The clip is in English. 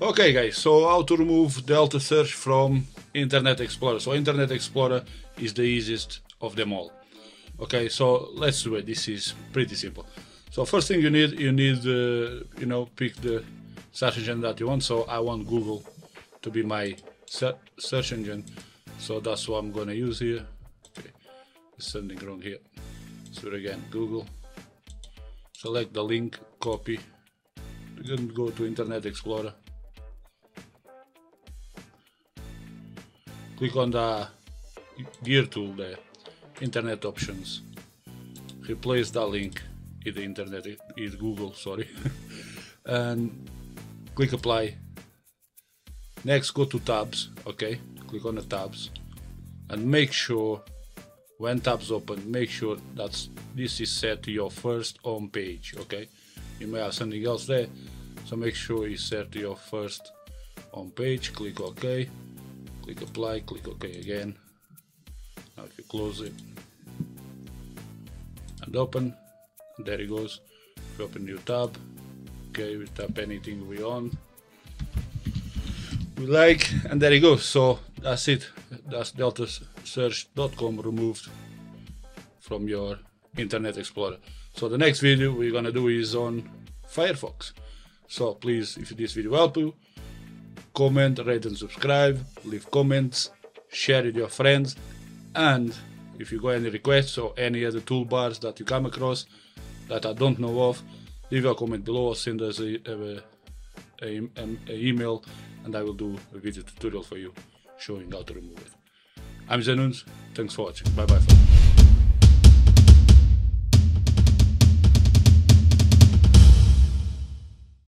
Okay guys, so how to remove Delta search from Internet Explorer. So Internet Explorer is the easiest of them all. Okay, so let's do it. This is pretty simple. So first thing you need pick the search engine that you want. So I want Google to be my search engine, so that's what I'm gonna use here. Okay, there's something wrong here. So again, Google. Select the link, copy. You're gonna go to Internet Explorer. Click on the gear tool there, Internet Options. Replace that link in the internet, in Google, sorry. And click Apply. Next, go to Tabs, okay? Click on the tabs. And make sure, when tabs open, make sure that this is set to your first home page, okay? You may have something else there, so make sure it's set to your first home page. Click OK. Click Apply, click OK again. Now if you close it and open, there it goes. We open new tab. Okay, we tap anything we want, we like, and there it goes. So that's it. That's deltasearch.com removed from your Internet Explorer. So the next video we're gonna do is on Firefox. So please, if this video helped you, comment, rate and subscribe, leave comments, share with your friends, and if you got any requests or any other toolbars that you come across that I don't know of, leave a comment below or send us a email and I will do a video tutorial for you showing how to remove it. I'm Zenuns, thanks for watching, bye bye.